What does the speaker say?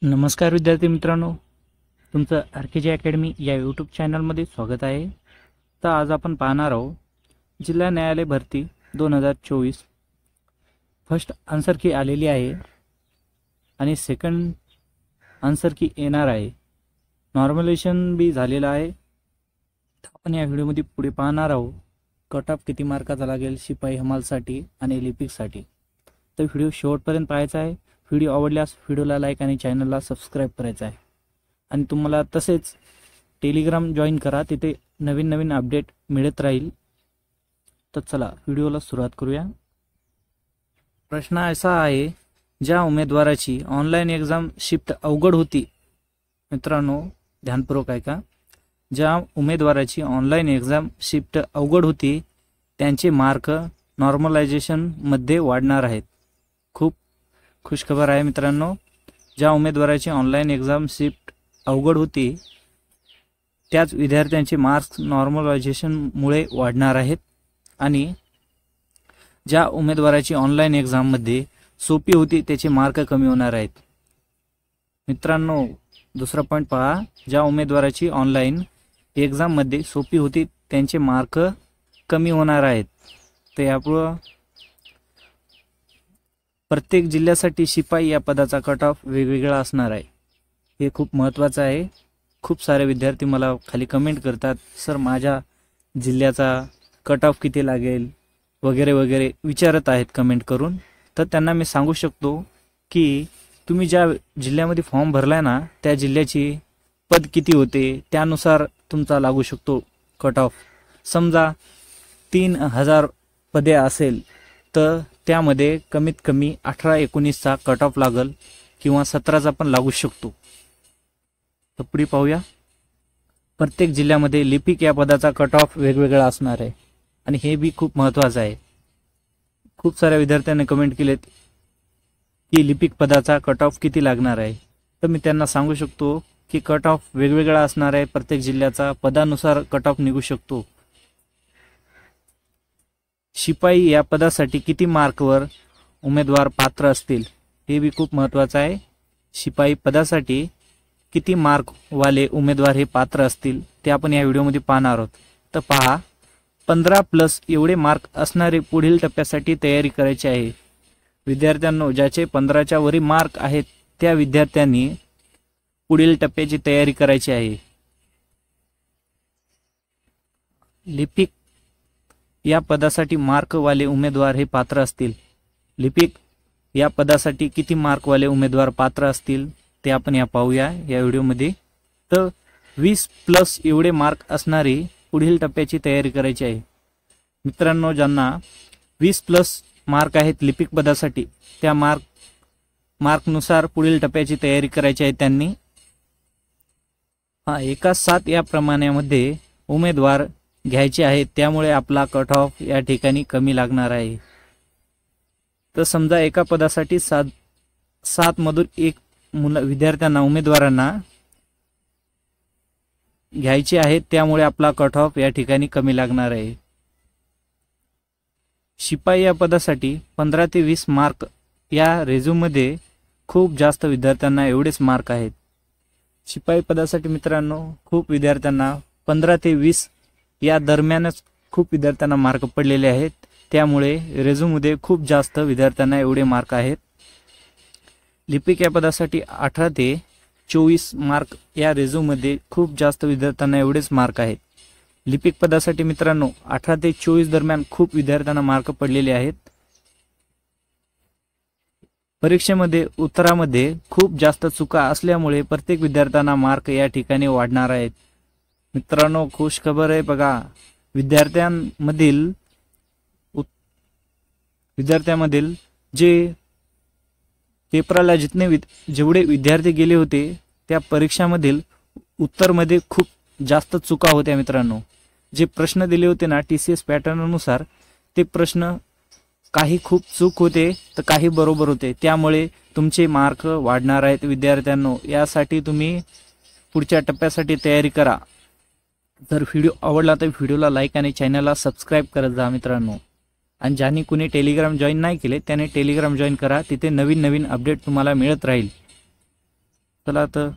नमस्कार विद्यार्थी मित्रांनो, तुमचं आर.के.जे. अकॅडमी या यूट्यूब चॅनलमध्ये स्वागत आहे। तर आज आपण पाहणार आहोत जिल्हा न्यायालय भरती 2024 फर्स्ट आन्सर की आलेली आहे आणि सेकंड आन्सर की येणार आहे। नॉर्मलायझेशन बी झालेलं आहे। तर आपण या व्हिडिओमध्ये पुढे पाहणार आहोत कट ऑफ किती मार्काचा लागेल शिपाई हमालसाठी आणि लिपिकसाठी। तर व्हिडिओ शेवटपर्यंत पाहायचा आहे। व्हिडिओ आवडल्यास व्हिडिओला लाईक आणि चॅनलला सबस्क्राईब करायचं आहे आणि तुम्हाला तसेच टेलिग्राम जॉईन करा, तिथे नवीन नवीन अपडेट मिळत राहील। तर चला व्हिडिओला सुरुवात करूया। प्रश्न असा आहे, ज्या उमेदवाराची ऑनलाईन एक्झाम शिफ्ट अवघड होती, मित्रांनो ध्यानपूर्वक ऐका, ज्या उमेदवाराची ऑनलाईन एक्झाम शिफ्ट अवघड होती त्यांचे मार्क नॉर्मलायझेशन मध्ये वाढणार आहेत। खूप खुशखबर आहे मित्रांनो, ज्या उमेदवाराची ऑनलाईन एक्झाम शिफ्ट अवघड होती त्याच विद्यार्थ्यांचे मार्क्स नॉर्मलायझेशनमुळे वाढणार आहेत आणि ज्या उमेदवाराची ऑनलाईन एक्झाममध्ये सोपी होती त्याचे मार्क कमी होणार आहेत। मित्रांनो दुसरा पॉईंट पहा, ज्या उमेदवाराची ऑनलाईन एक्झाममध्ये सोपी होती त्यांचे मार्क कमी होणार आहेत। तर यापुढे प्रत्येक जिल्ह्यासाठी शिपाई या पदाचा कट ऑफ वेगवेगळा असणार आहे। हे खूप महत्त्वाचं आहे। खूप सारे विद्यार्थी मला खाली कमेंट करतात, सर माझ्या जिल्ह्याचा कट ऑफ किती लागेल वगैरे वगैरे विचारत आहेत कमेंट करून। तर त्यांना मी सांगू शकतो की तुम्ही ज्या जिल्ह्यामध्ये फॉर्म भरलाय ना त्या जिल्ह्याची पद किती होते त्यानुसार तुमचा लागू शकतो कट ऑफ। समजा 3000 पदे असेल तर त्यामध्ये कमीत कमी 18-19चा कट ऑफ लागल किंवा 17चा पण लागू शकतो। तर पुढे पाहूया, प्रत्येक जिल्ह्यामध्ये लिपिक या पदाचा कट ऑफ वेगवेगळा असणार आहे आणि हे बी खूप महत्त्वाचं आहे। खूप साऱ्या विद्यार्थ्यांनी कमेंट केलेत की लिपिक पदाचा कट ऑफ किती लागणार आहे, तर मी त्यांना सांगू शकतो की कट ऑफ वेगवेगळा असणार आहे। प्रत्येक जिल्ह्याचा पदानुसार कट ऑफ निघू शकतो। शिपाई या पदासाठी किती मार्कवर उमेदवार पात्र असतील हे बी खूप महत्त्वाचं आहे। शिपाई पदासाठी किती मार्कवाले उमेदवार हे पात्र असतील ते आपण या व्हिडिओमध्ये पाहणार आहोत। तर पहा, 15+ एवढे मार्क असणारे पुढील टप्प्यासाठी तयारी करायची आहे। विद्यार्थ्यांनो ज्याचे 15च्या वरील मार्क आहेत त्या विद्यार्थ्यांनी पुढील टप्प्याची तयारी करायची आहे। लिपिक या पदासाठी मार्कवाले उमेदवार हे पात्र असतील। लिपिक या पदासाठी किती मार्कवाले उमेदवार पात्र असतील ते आपण या पाहूया या व्हिडिओमध्ये। तर 20+ एवढे मार्क असणारी पुढील टप्प्याची तयारी करायची आहे। मित्रांनो ज्यांना 20+ मार्क आहेत लिपिक पदासाठी त्या मार्कनुसार पुढील टप्प्याची तयारी करायची आहे त्यांनी 1/7 या प्रमाणामध्ये उमेदवार घ्यायचे आहेत, त्यामुळे आपला कट ऑफ या ठिकाणी कमी लागणार आहे। तर समजा एका पदासाठी 7 मधून एक विद्यार्थ्यांना उमेदवारांना घ्यायचे आहेत, त्यामुळे आपला कट ऑफ या ठिकाणी कमी लागणार आहे। शिपाई या पदासाठी 15 ते 20 मार्क या रेझ्यूममध्ये खूप जास्त विद्यार्थ्यांना एवढेच मार्क आहेत। शिपाई पदासाठी मित्रांनो खूप विद्यार्थ्यांना 15 ते 20 या दरम्यानच खूप विद्यार्थ्यांना मार्क पडलेले आहेत, त्यामुळे रेझ्यूममध्ये खूप जास्त विद्यार्थ्यांना एवढे मार्क आहेत। लिपिक या पदासाठी 18 ते 24 मार्क या रेझ्यूममध्ये खूप जास्त विद्यार्थ्यांना एवढेच मार्क आहेत। लिपिक पदासाठी मित्रांनो 18 ते 24 दरम्यान खूप विद्यार्थ्यांना मार्क पडलेले आहेत। परीक्षेमध्ये उत्तरामध्ये खूप जास्त चुका असल्यामुळे प्रत्येक विद्यार्थ्यांना मार्क या ठिकाणी वाढणार आहेत। मित्रांनो खुश खबर आहे बघा, विद्यार्थ्यामधील जे पेपरला जेवढे विद्यार्थी गेले होते त्या परीक्षामधील उत्तरमध्ये खूप जास्त चुका होत्या। मित्रांनो जे प्रश्न दिले होते ना TCS पॅटर्ननुसार ते प्रश्न काही खूप चूक होते तर काही बरोबर होते, त्यामुळे तुमचे मार्क वाढणार आहेत। विद्यार्थ्यांनो यासाठी तुम्ही पुढच्या टप्प्यासाठी तयारी करा। जर व्हिडिओ आवडला तर व्हिडिओला लाईक आणि चॅनलला सबस्क्राईब करत जा मित्रांनो। आणि ज्यांनी कुणी टेलिग्राम जॉईन नाही केले त्याने टेलिग्राम जॉईन करा, तिथे नवीन नवीन अपडेट तुम्हाला मिळत राहील। चला तर